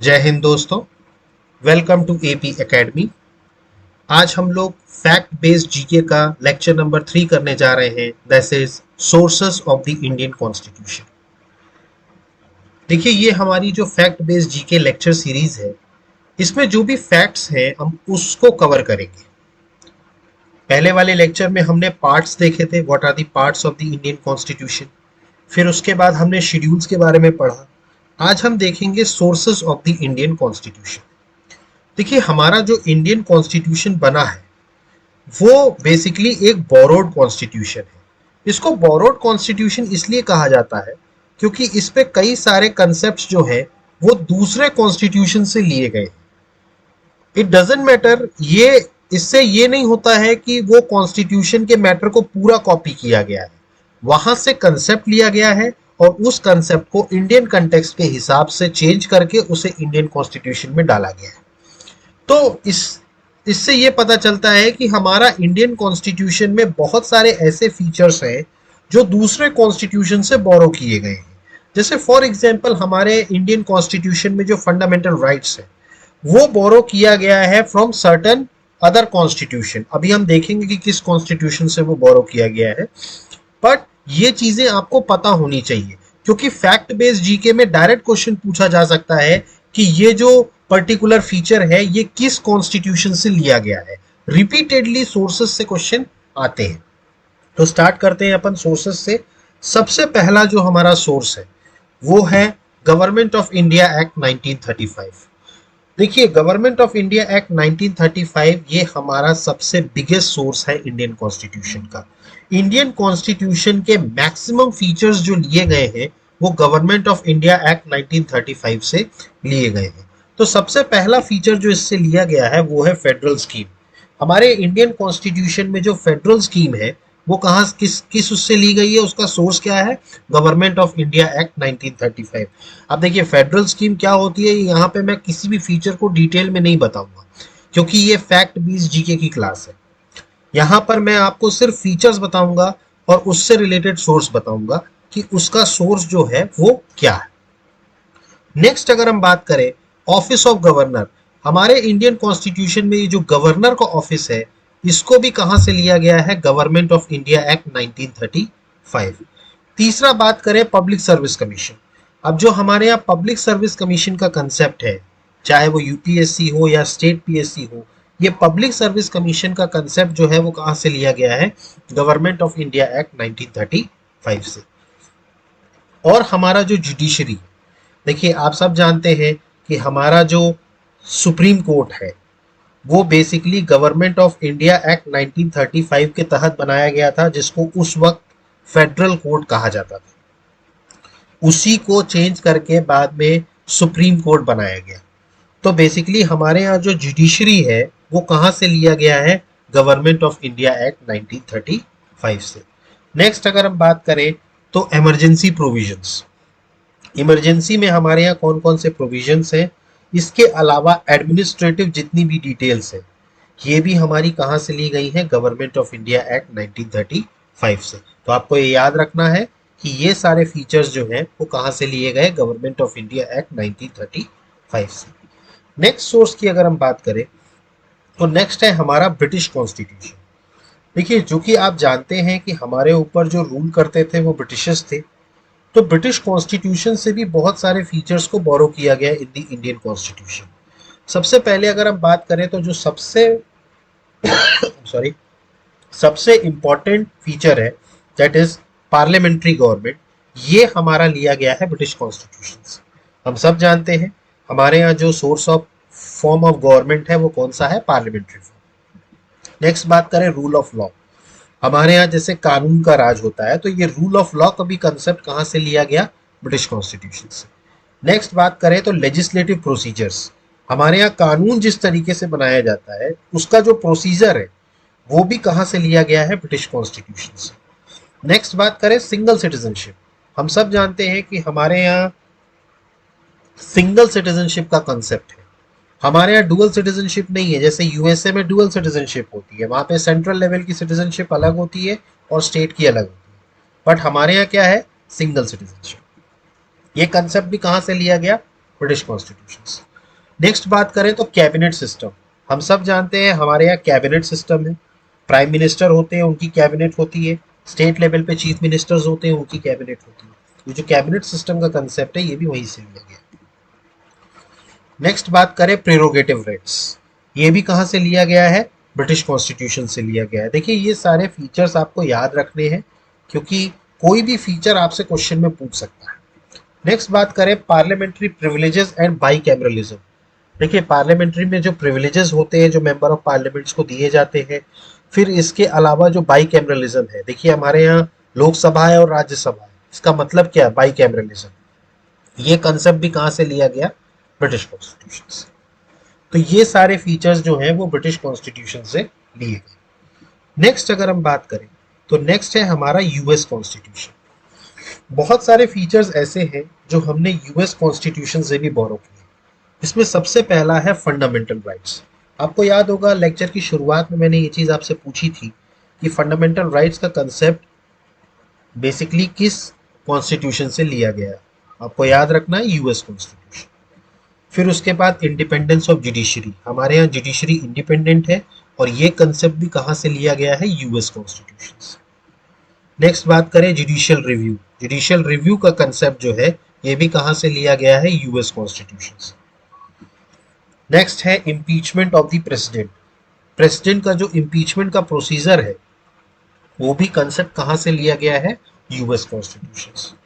जय हिंद दोस्तों। Welcome to AP academy. आज हम लोग फैक्ट बेस्ड जीके का लेक्चर नंबर 3 करने जा रहे हैं। That is sources of the Indian constitution. देखिए, ये हमारी जो fact based GK lecture series है, इसमें जो भी फैक्ट्स हैं हम उसको कवर करेंगे। पहले वाले लेक्चर में हमने पार्ट्स देखे थे, what are the parts of the Indian constitution. फिर उसके बाद हमने शेड्यूल्स के बारे में पढ़ा। आज हम देखेंगे sources of the Indian constitution. देखिए, हमारा जो इंडियन कॉन्स्टिट्यूशन बना है वो बेसिकली एक बोरोड कॉन्स्टिट्यूशन है। इसको बोरोड कॉन्स्टिट्यूशन इसलिए कहा जाता है क्योंकि इस पे कई सारे कंसेप्ट जो है वो दूसरे कॉन्स्टिट्यूशन से लिए गए। इट डजेंट मैटर, ये इससे ये नहीं होता है कि वो कॉन्स्टिट्यूशन के मैटर को पूरा कॉपी किया गया है। वहां से कंसेप्ट लिया गया है और उस कंसेप्ट को इंडियन कंटेक्स्ट के हिसाब से चेंज करके उसे इंडियन कॉन्स्टिट्यूशन में डाला गया है। तो इससे ये पता चलता है कि हमारा इंडियन कॉन्स्टिट्यूशन में बहुत सारे ऐसे फीचर्स हैं जो दूसरे कॉन्स्टिट्यूशन से बोरो किए गए हैं। जैसे फॉर एग्जांपल, हमारे इंडियन कॉन्स्टिट्यूशन में जो फंडामेंटल राइट्स है वो बोरो किया गया है फ्रॉम सर्टन अदर कॉन्स्टिट्यूशन। अभी हम देखेंगे कि किस कॉन्स्टिट्यूशन से वो बोरो किया गया है, बट ये चीजें आपको पता होनी चाहिए क्योंकि फैक्ट बेस्ड जीके में डायरेक्ट क्वेश्चन पूछा जा सकता है कि ये जो पर्टिकुलर फीचर है ये किस कॉन्स्टिट्यूशन से लिया गया है। रिपीटेडली सोर्सेस से क्वेश्चन आते हैं। तो स्टार्ट करते हैं अपन सोर्सेस से। सबसे पहला जो हमारा सोर्स है वो है गवर्नमेंट ऑफ इंडिया एक्ट 1935। देखिए, गवर्नमेंट ऑफ इंडिया एक्ट 1935 ये हमारा सबसे बिगेस्ट सोर्स है इंडियन कॉन्स्टिट्यूशन का। इंडियन कॉन्स्टिट्यूशन के मैक्सिमम फीचर्स जो लिए गए हैं वो गवर्नमेंट ऑफ इंडिया एक्ट 1935 से लिए गए हैं। तो सबसे पहला फीचर जो इससे लिया गया है वो है फेडरल स्कीम। हमारे इंडियन कॉन्स्टिट्यूशन में जो फेडरल स्कीम है वो कहाँ किस किस उससे ली गई है, उसका सोर्स क्या है? Government of India act 1935। अब देखिए, फेडरल स्कीम क्या होती है यहाँ पे मैं किसी भी फीचर को डिटेल में नहीं बताऊंगा क्योंकि ये फैक्ट बेस्ड जीके की क्लास है। यहाँ पर मैं आपको सिर्फ फीचर्स बताऊंगा और उससे रिलेटेड सोर्स बताऊंगा कि उसका सोर्स जो है वो क्या है। नेक्स्ट अगर हम बात करें ऑफिस ऑफ गवर्नर, हमारे इंडियन कॉन्स्टिट्यूशन में ये जो गवर्नर का ऑफिस है इसको भी कहां से लिया गया है? Government of India act 1935। तीसरा बात करें पब्लिक सर्विस कमीशन। अब जो हमारे यहाँ पब्लिक सर्विस कमीशन का कंसेप्ट है, चाहे वो यूपीएससी हो या स्टेट पीएससी हो, ये पब्लिक सर्विस कमीशन का कंसेप्ट जो है वो कहां से लिया गया है? गवर्नमेंट ऑफ इंडिया एक्ट 1935 से। और हमारा जो जुडिशरी, देखिए आप सब जानते हैं कि हमारा जो सुप्रीम कोर्ट है वो basically government of India act 1935 के तहत बनाया गया था, जिसको उस वक्त फेडरल कोर्ट कहा जाता था। उसी को चेंज करके बाद में सुप्रीम कोर्ट बनाया गया। तो बेसिकली हमारे यहाँ जो जुडिशरी है वो कहाँ से लिया गया है? गवर्नमेंट ऑफ इंडिया एक्ट 1935 से। नेक्स्ट अगर हम बात करें तो इमरजेंसी प्रोविजंस। इमरजेंसी में हमारे यहाँ कौन कौन से प्रोविजंस हैं, इसके अलावा एडमिनिस्ट्रेटिव जितनी भी डिटेल्स है ये भी हमारी कहाँ से ली गई है? गवर्नमेंट ऑफ इंडिया एक्ट 1935 से। तो आपको ये याद रखना है कि ये सारे फीचर्स जो हैं वो कहाँ से लिए गए? गवर्नमेंट ऑफ इंडिया एक्ट 1935 से। नेक्स्ट सोर्स की अगर हम बात करें तो नेक्स्ट है हमारा ब्रिटिश कॉन्स्टिट्यूशन। देखिए, जो कि आप जानते हैं कि हमारे ऊपर जो रूल करते थे वो ब्रिटिशर्स थे, तो ब्रिटिश कॉन्स्टिट्यूशन से भी बहुत सारे फीचर्स को बोरो किया गया इन द इंडियन कॉन्स्टिट्यूशन। सबसे पहले अगर हम बात करें तो जो सबसे सॉरी सबसे इंपॉर्टेंट फीचर है दैट इज पार्लियामेंट्री गवर्नमेंट। ये हमारा लिया गया है ब्रिटिश कॉन्स्टिट्यूशन से। हम सब जानते हैं हमारे यहाँ जो source of form of government है वो कौन सा है? Parliamentary form. नेक्स्ट बात करें रूल ऑफ लॉ। हमारे यहाँ जैसे कानून का राज होता है, तो ये रूल ऑफ लॉ का भी कंसेप्ट कहाँ से लिया गया? ब्रिटिश कॉन्स्टिट्यूशन से। नेक्स्ट बात करें तो लेजिस्लेटिव प्रोसीजर्स। हमारे यहाँ कानून जिस तरीके से बनाया जाता है उसका जो प्रोसीजर है वो भी कहाँ से लिया गया है? ब्रिटिश कॉन्स्टिट्यूशन से। नेक्स्ट बात करें सिंगल सिटीजनशिप। हम सब जानते हैं कि हमारे यहाँ सिंगल सिटीजनशिप का कंसेप्ट है। हमारे यहाँ डुअल सिटीजनशिप नहीं है, जैसे यूएसए में डुअल सिटीजनशिप होती है, वहां पे सेंट्रल लेवल की सिटीजनशिप अलग होती है और स्टेट की अलग होती है। बट हमारे यहाँ क्या है? Single citizenship. ये कंसेप्ट भी कहाँ से लिया गया? British constitution. नेक्स्ट बात करें तो कैबिनेट सिस्टम। हम सब जानते हैं हमारे यहाँ कैबिनेट सिस्टम है। प्राइम मिनिस्टर होते हैं, उनकी कैबिनेट होती है। स्टेट लेवल पे चीफ मिनिस्टर्स होते हैं, उनकी कैबिनेट होती है। ये जो कैबिनेट सिस्टम का कंसेप्ट है ये भी वहीं से लिया गया। नेक्स्ट बात करें प्रेरोगेटिव राइट्स। ये भी कहाँ से लिया गया है? ब्रिटिश कॉन्स्टिट्यूशन से लिया गया है। देखिए ये सारे फीचर्स आपको याद रखने हैं क्योंकि कोई भी फीचर आपसे क्वेश्चन में पूछ सकता है। नेक्स्ट बात करें parliamentary privileges and by cameralism. देखिए पार्लियामेंट्री में जो प्रिविलेजेस होते हैं जो मेंबर ऑफ पार्लियामेंट्स को दिए जाते हैं, फिर इसके अलावा जो बाई कैमरलिज्म है, देखिए हमारे यहाँ लोकसभा है और राज्यसभा है, इसका मतलब क्या है? By cameralism. ये कंसेप्ट भी कहाँ से लिया गया? ब्रिटिश कॉन्स्टिट्यूशन से। तो ये सारे फीचर्स जो हैं वो ब्रिटिश कॉन्स्टिट्यूशन से लिए गए। नेक्स्ट अगर हम बात करें तो नेक्स्ट है हमारा यूएस कॉन्स्टिट्यूशन। बहुत सारे फीचर्स ऐसे हैं जो हमने यूएस कॉन्स्टिट्यूशन से भी बोरो किए। इसमें सबसे पहला है फंडामेंटल राइट्स। आपको याद होगा लेक्चर की शुरुआत में मैंने ये चीज आपसे पूछी थी कि फंडामेंटल राइट्स का कंसेप्ट बेसिकली किस कॉन्स्टिट्यूशन से लिया गया। आपको याद रखना है यूएस कॉन्स्टिट्यूशन। फिर उसके बाद इंडिपेंडेंस ऑफ जुडिशरी। हमारे यहाँ जुडिशरी इंडिपेंडेंट है और ये कंसेप्ट भी कहाँ से लिया गया है? यूएस कॉन्स्टिट्यूशन से। नेक्स्ट बात करें जुडिशियल रिव्यू। जुडिशियल रिव्यू का कंसेप्ट जो है ये भी कहाँ से लिया गया है? यूएस कॉन्स्टिट्यूशन से। नेक्स्ट है impeachment of the president. President का जो इम्पीचमेंट का प्रोसीजर है वो भी कंसेप्ट कहाँ से लिया गया है? यूएस कॉन्स्टिट्यूशन से।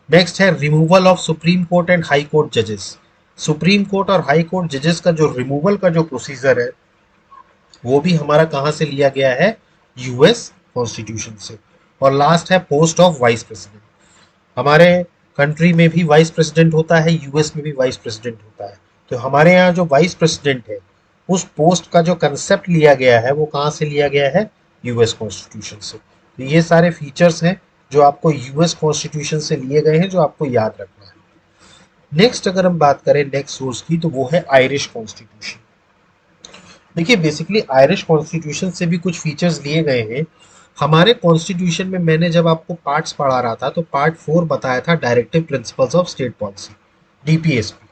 नेक्स्ट है removal of supreme court and high court जजेस। सुप्रीम कोर्ट और हाई कोर्ट जजेस का जो रिमूवल का जो प्रोसीजर है वो भी हमारा कहाँ से लिया गया है? यूएस कॉन्स्टिट्यूशन से। और लास्ट है पोस्ट ऑफ वाइस प्रेसिडेंट। हमारे कंट्री में भी वाइस प्रेसिडेंट होता है, यूएस में भी वाइस प्रेसिडेंट होता है। तो हमारे यहाँ जो वाइस प्रेसिडेंट है उस पोस्ट का जो कंसेप्ट लिया गया है वो कहाँ से लिया गया है? यूएस कॉन्स्टिट्यूशन से। तो ये सारे फीचर्स हैं जो आपको यूएस कॉन्स्टिट्यूशन से लिए गए हैं, जो आपको याद रखना है। नेक्स्ट अगर हम बात करें नेक्स्ट सोर्स की तो वो है आयरिश कॉन्स्टिट्यूशन। देखिए बेसिकली आयरिश कॉन्स्टिट्यूशन से भी कुछ फीचर्स लिए गए हैं। हमारे कॉन्स्टिट्यूशन में मैंने जब आपको पार्ट्स पढ़ा रहा था तो पार्ट 4 बताया था directive principles of state policy, DPSP.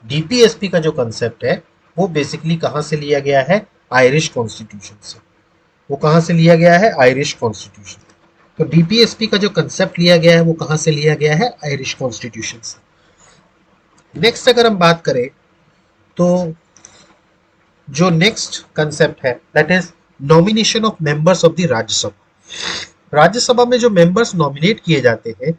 DPSP का जो कंसेप्ट है वो बेसिकली कहाँ से लिया गया है? आयरिश कॉन्स्टिट्यूशन से। वो कहाँ से लिया गया है? Irish constitution. तो डीपीएसपी का जो कंसेप्ट लिया गया है वो कहाँ से लिया गया है? आयरिश कॉन्स्टिट्यूशन से। नेक्स्ट अगर हम बात करें तो जो नेक्स्ट कंसेप्ट है that is nomination of members of the Rajya Sabha. Rajya Sabha में जो मेंबर्स नॉमिनेट किए जाते हैं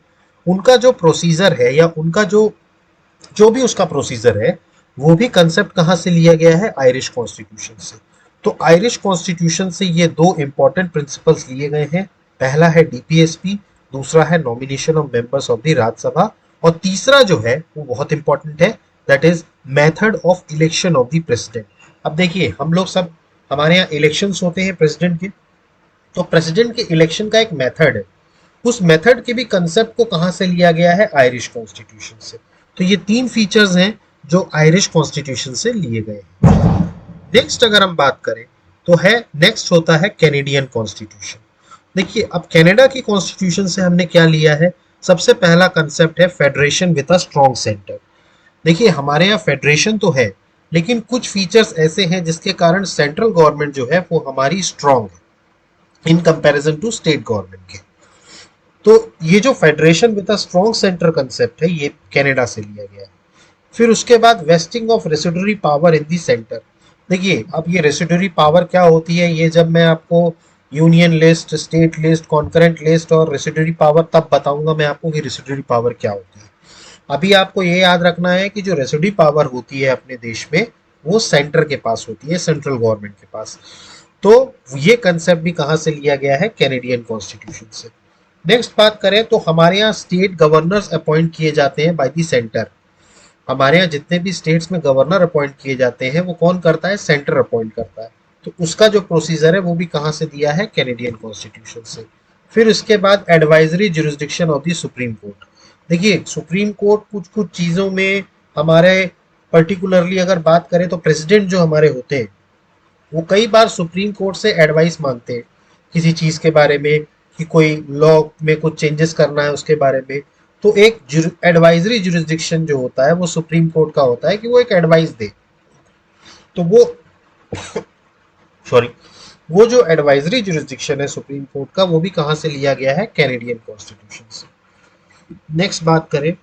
उनका जो प्रोसीजर है या उनका जो भी उसका प्रोसीजर है वो भी कंसेप्ट कहाँ से लिया गया है? आयरिश कॉन्स्टिट्यूशन से। तो आयरिश कॉन्स्टिट्यूशन से ये दो इंपॉर्टेंट प्रिंसिपल्स लिए गए हैं। पहला है डीपीएसपी, दूसरा है nomination of members of the Rajya Sabha, और तीसरा जो है वो बहुत इंपॉर्टेंट है that is method of election of the president. अब देखिए हम लोग सब, हमारे यहाँ इलेक्शंस होते हैं प्रेसिडेंट के, तो प्रेसिडेंट के इलेक्शन का एक मेथड है। उस मेथड के भी कंसेप्ट को कहाँ से लिया गया है? आयरिश कॉन्स्टिट्यूशन से। तो ये 3 फीचर्स हैं जो आयरिश कॉन्स्टिट्यूशन से लिए गए हैं। नेक्स्ट अगर हम बात करें तो है नेक्स्ट होता है कैनेडियन कॉन्स्टिट्यूशन। देखिए अब कनाडा की कॉन्स्टिट्यूशन से हमने क्या लिया है? सबसे पहला कंसेप्ट है federation with a strong centre. देखिए हमारे यहाँ फेडरेशन तो है लेकिन कुछ फीचर्स ऐसे हैं जिसके कारण सेंट्रल गवर्नमेंट जो है वो हमारी स्ट्रॉन्ग है in comparison to state government के। तो ये जो federation with a strong centre concept है ये कनाडा से लिया गया है। फिर उसके बाद wasting of residuary power in the centre. देखिए अब ये रेसिडुअरी पावर क्या होती है, ये जब मैं आपको union list, state list, concurrent list और रेसिडुअरी पावर तब बताऊंगा मैं आपको कि रेसिडुअरी पावर क्या होती है। अभी आपको ये याद रखना है कि जो रेसिडुअरी पावर होती है अपने देश में वो सेंटर के पास होती है, सेंट्रल गवर्नमेंट के पास। तो ये कंसेप्ट भी कहाँ से लिया गया है? कैनेडियन कॉन्स्टिट्यूशन से। नेक्स्ट बात करें तो हमारे यहाँ स्टेट गवर्नर्स अपॉइंट किए जाते हैं बाय द सेंटर। हमारे यहाँ जितने भी स्टेट्स में गवर्नर अपॉइंट किए जाते हैं वो कौन करता है? सेंटर अपॉइंट करता है। तो उसका जो प्रोसीजर है वो भी कहाँ से दिया है? कैनेडियन कॉन्स्टिट्यूशन से। फिर उसके बाद advisory jurisdiction of the supreme court. देखिए सुप्रीम कोर्ट कुछ कुछ चीज़ों में हमारे पर्टिकुलरली अगर बात करें तो प्रेसिडेंट जो हमारे होते हैं वो कई बार सुप्रीम कोर्ट से एडवाइस मांगते हैं किसी चीज़ के बारे में, कि कोई लॉ में कुछ चेंजेस करना है उसके बारे में। तो एक एडवाइजरी जुरिस्डिक्शन जो होता है वो सुप्रीम कोर्ट का होता है कि वो एक एडवाइस दे। तो वो सॉरी वो जो एडवाइजरी जुरिस्डिक्शन है सुप्रीम कोर्ट का, वो भी कहां से लिया गया है, कैनेडियन कॉन्स्टिट्यूशन से। नेक्स्ट बात करें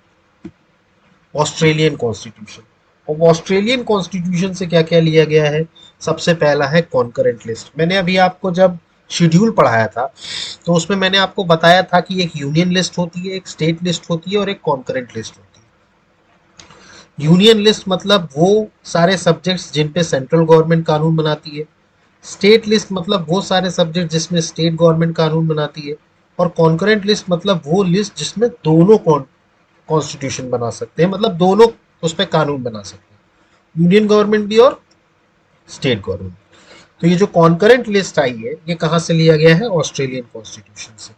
ऑस्ट्रेलियन कॉन्स्टिट्यूशन। अब ऑस्ट्रेलियन कॉन्स्टिट्यूशन से क्या क्या लिया गया है? सबसे पहला है कॉन्करेंट लिस्ट। मैंने अभी आपको जब शेड्यूल पढ़ाया था तो उसमें मैंने आपको बताया था कि एक यूनियन लिस्ट होती है, एक स्टेट लिस्ट होती है और एक कॉन्करेंट लिस्ट होती है। यूनियन लिस्ट मतलब वो सारे सब्जेक्ट्स जिन पे सेंट्रल गवर्नमेंट कानून बनाती है। स्टेट लिस्ट मतलब वो सारे सब्जेक्ट जिसमें स्टेट गवर्नमेंट कानून बनाती है। और कॉन्करेंट लिस्ट मतलब वो लिस्ट जिसमें दोनों कॉन्स्टिट्यूशन बना सकते हैं, मतलब दोनों उस पर कानून बना सकते हैं, यूनियन गवर्नमेंट भी और स्टेट गवर्नमेंट। तो ये जो कॉन्करेंट लिस्ट आई है ये कहाँ से लिया गया है? ऑस्ट्रेलियन कॉन्स्टिट्यूशन से।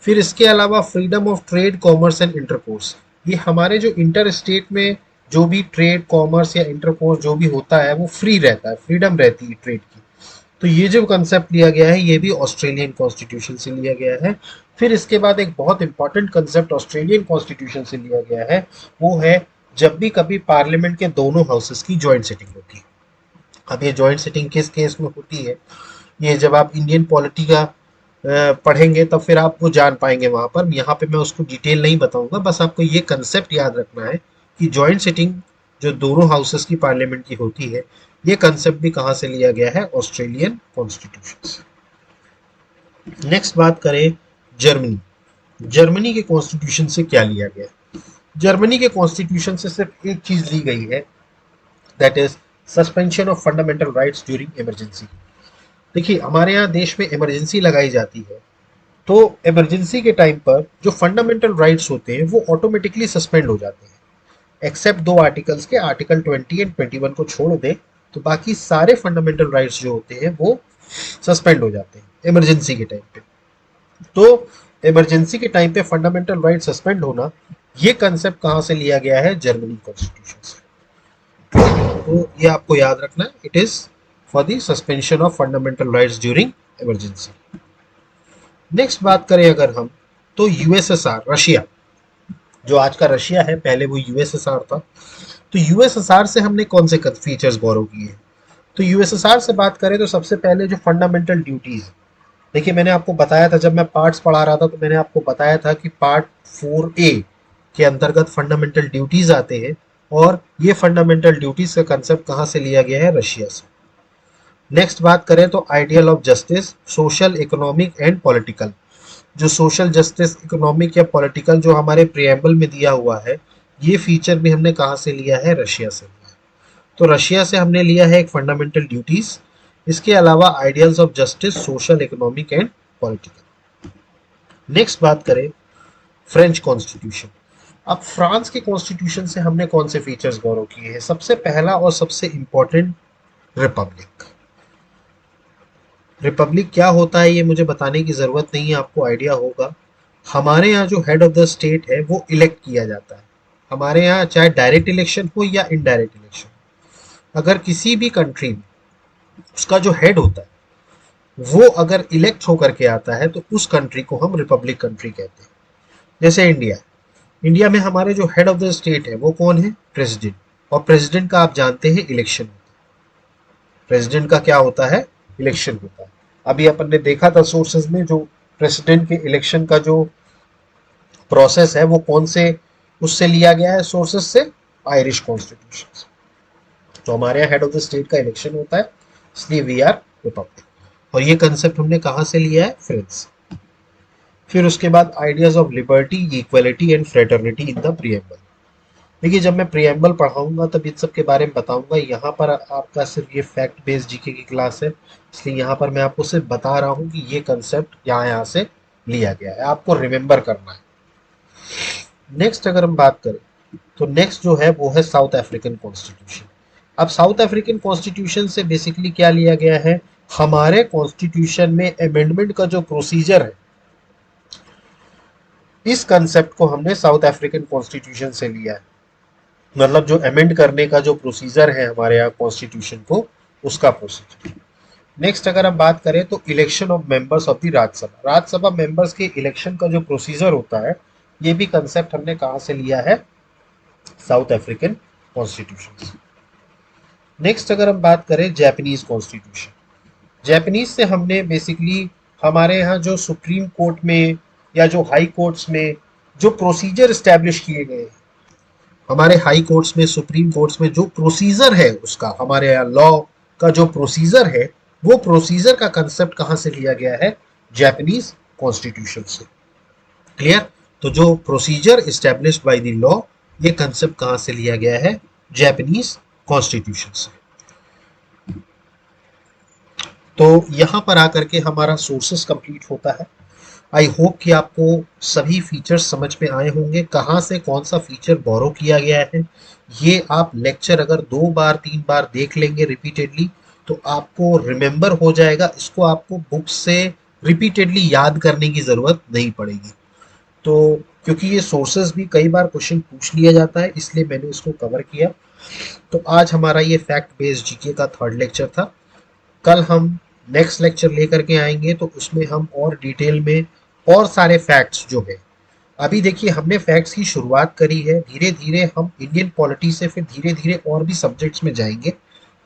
फिर इसके अलावा freedom of trade, commerce and intercourse, ये हमारे जो इंटर स्टेट में जो भी ट्रेड, कॉमर्स या इंटरकोर्स जो भी होता है वो फ्री रहता है, फ्रीडम रहती है ट्रेड की। तो ये जो कंसेप्ट लिया गया है ये भी ऑस्ट्रेलियन कॉन्स्टिट्यूशन से लिया गया है। फिर इसके बाद एक बहुत इंपॉर्टेंट कंसेप्ट ऑस्ट्रेलियन कॉन्स्टिट्यूशन से लिया गया है, वो है जब भी कभी पार्लियामेंट के दोनों हाउसेस की ज्वाइंट सिटिंग होती है। अब ये ज्वाइंट सिटिंग किस केस में होती है, ये जब आप इंडियन पॉलिटी का पढ़ेंगे तब फिर आप वो जान पाएंगे वहां पर। यहाँ पे मैं उसको डिटेल नहीं बताऊंगा, बस आपको ये कंसेप्ट याद रखना है कि ज्वाइंट सिटिंग जो दोनों हाउसेस की पार्लियामेंट की होती है, ये कंसेप्ट भी कहां से लिया गया है? ऑस्ट्रेलियन कॉन्स्टिट्यूशन से। नेक्स्ट बात करें जर्मनी। जर्मनी के कॉन्स्टिट्यूशन से क्या लिया गया? जर्मनी के कॉन्स्टिट्यूशन से सिर्फ एक चीज ली गई है, that is suspension of fundamental rights during emergency. देखिए हमारे यहाँ देश में इमरजेंसी लगाई जाती है, तो इमरजेंसी के टाइम पर जो फंडामेंटल राइट्स होते हैं वो ऑटोमेटिकली सस्पेंड हो जाते हैं, एक्सेप्ट दो आर्टिकल्स के, आर्टिकल 20 एंड 21 को छोड़ दे तो बाकी सारे फंडामेंटल राइट्स जो होते हैं वो सस्पेंड हो जाते हैं इमरजेंसी के टाइम पे। तो इमरजेंसी के टाइम पे फंडामेंटल राइट सस्पेंड होना, ये कंसेप्ट कहां से लिया गया है? जर्मनी कॉन्स्टिट्यूशन से। तो ये आपको याद रखना है, it is for the suspension of fundamental rights during emergency. Next बात करें अगर हम, तो यूएसएसआर, रशिया, जो आज का रशिया है पहले वो यूएसएसआर था। तो यूएसएसआर से हमने कौन से फीचर्स बोरो किए? तो यूएसएसआर से बात करें तो सबसे पहले जो फंडामेंटल ड्यूटीज, देखिए मैंने आपको बताया था जब मैं पार्ट्स पढ़ा रहा था तो मैंने आपको बताया था कि पार्ट 4A के अंतर्गत फंडामेंटल ड्यूटीज आते हैं, और ये फंडामेंटल ड्यूटीज का कंसेप्ट कहां से लिया गया है? रशिया से। नेक्स्ट बात करें तो ideal of justice, social, economic and political. जो सोशल जस्टिस, इकोनॉमिक या पॉलिटिकल जो हमारे प्रिएम्बल में दिया हुआ है, ये फीचर भी हमने कहां से लिया है? रशिया से लिया है। तो रशिया से हमने लिया है एक फंडामेंटल ड्यूटीज, इसके अलावा ideals of justice, social, economic and political. Next बात करें फ्रेंच कॉन्स्टिट्यूशन। अब फ्रांस के कॉन्स्टिट्यूशन से हमने कौन से फीचर्स गौरव किए हैं? सबसे पहला और सबसे इंपॉर्टेंट, रिपब्लिक। रिपब्लिक क्या होता है ये मुझे बताने की जरूरत नहीं है, आपको आइडिया होगा। हमारे यहाँ जो हेड ऑफ द स्टेट है वो इलेक्ट किया जाता है। हमारे यहाँ चाहे डायरेक्ट इलेक्शन हो या इनडायरेक्ट इलेक्शन, अगर किसी भी कंट्री में उसका जो हेड होता है वो अगर इलेक्ट होकर के आता है तो उस कंट्री को हम रिपब्लिक कंट्री कहते हैं। जैसे इंडिया, इंडिया में हमारे जो हेड ऑफ द स्टेट है वो कौन है? प्रेसिडेंट। और प्रेसिडेंट का आप जानते हैं इलेक्शन होता है। प्रेसिडेंट का क्या होता है? इलेक्शन होता है। अभी अपन ने देखा था सोर्सेज में, जो प्रेसिडेंट के इलेक्शन का जो प्रोसेस है वो कौन से उससे लिया गया है सोर्सेज से? आयरिश कॉन्स्टिट्यूशन से। तो हमारे यहाँ हेड ऑफ द स्टेट का इलेक्शन होता है, इसलिए वी आर रिपब्लिक। और ये कंसेप्ट हमने कहां से लिया है? फ्रांस। फिर उसके बाद ideas of liberty, equality and fraternity in the preamble. देखिए जब मैं प्रीएम्बल पढ़ाऊंगा तब इन सब के बारे में बताऊंगा, यहाँ पर आपका सिर्फ ये फैक्ट बेस्ड जीके की क्लास है, इसलिए यहाँ पर मैं आपको सिर्फ बता रहा हूँ कि ये कंसेप्ट यहाँ से लिया गया है, आपको रिमेंबर करना है। नेक्स्ट अगर हम बात करें तो नेक्स्ट जो है वो है साउथ अफ्रीकन कॉन्स्टिट्यूशन। अब साउथ अफ्रीकन कॉन्स्टिट्यूशन से बेसिकली क्या लिया गया है? हमारे कॉन्स्टिट्यूशन में अमेंडमेंट का जो प्रोसीजर है, इस कंसेप्ट को हमने साउथ अफ्रीकन कॉन्स्टिट्यूशन से लिया है। मतलब जो अमेंड करने का जो प्रोसीजर है हमारे यहाँ कॉन्स्टिट्यूशन को, उसका प्रोसीजर। नेक्स्ट अगर हम बात करें तो election of members of the Rajya Sabha. Rajya Sabha members के इलेक्शन का जो प्रोसीजर होता है ये भी कंसेप्ट हमने कहाँ से लिया है, साउथ अफ्रीकन कॉन्स्टिट्यूशन से। नेक्स्ट अगर हम बात करें जापानीज कॉन्स्टिट्यूशन, जापानीज से हमने बेसिकली हमारे यहाँ जो सुप्रीम कोर्ट में या जो हाई कोर्ट्स में जो प्रोसीजर स्टैब्लिश किए गए हैं, हमारे हाई कोर्ट्स में सुप्रीम कोर्ट्स में जो प्रोसीजर है उसका, हमारे यहाँ लॉ का जो प्रोसीजर है, वो प्रोसीजर का कंसेप्ट कहाँ से लिया गया है, जापानीज कॉन्स्टिट्यूशन से। क्लियर? तो जो procedure established by the law, ये कंसेप्ट कहाँ से लिया गया है, जापानीज कॉन्स्टिट्यूशन से। तो यहां पर आकर के हमारा सोर्सेस कंप्लीट होता है। आई होप कि आपको सभी फीचर्स समझ में आए होंगे, कहाँ से कौन सा फीचर बोरो किया गया है। ये आप लेक्चर अगर 2 बार 3 बार देख लेंगे रिपीटेडली, तो आपको रिमेंबर हो जाएगा। इसको आपको बुक से रिपीटेडली याद करने की ज़रूरत नहीं पड़ेगी। तो क्योंकि ये सोर्सेज भी कई बार क्वेश्चन पूछ लिया जाता है, इसलिए मैंने इसको कवर किया। तो आज हमारा ये फैक्ट बेस्ड जीके का 3rd लेक्चर था। कल हम नेक्स्ट लेक्चर लेकर के आएंगे, तो उसमें हम और डिटेल में और सारे फैक्ट्स जो है, अभी देखिए हमने फैक्ट्स की शुरुआत करी है, धीरे धीरे हम इंडियन पॉलिटी से फिर धीरे धीरे और भी सब्जेक्ट्स में जाएंगे।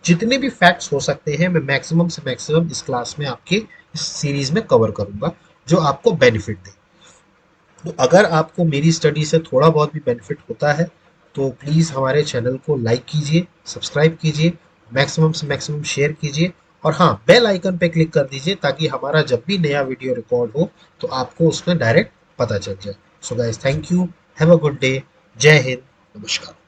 जितने भी फैक्ट्स हो सकते हैं मैं मैक्सिमम से मैक्सिमम इस क्लास में आपके इस सीरीज में कवर करूंगा, जो आपको बेनिफिट दे। तो अगर आपको मेरी स्टडी से थोड़ा बहुत भी बेनिफिट होता है, तो प्लीज़ हमारे चैनल को लाइक कीजिए, सब्सक्राइब कीजिए, मैक्सिमम से मैक्सिमम शेयर कीजिए, और हाँ, बेल आइकन पे क्लिक कर दीजिए ताकि हमारा जब भी नया वीडियो रिकॉर्ड हो तो आपको उसमें डायरेक्ट पता चल जाए। So guys, thank you, have a good day, जय हिंद, नमस्कार।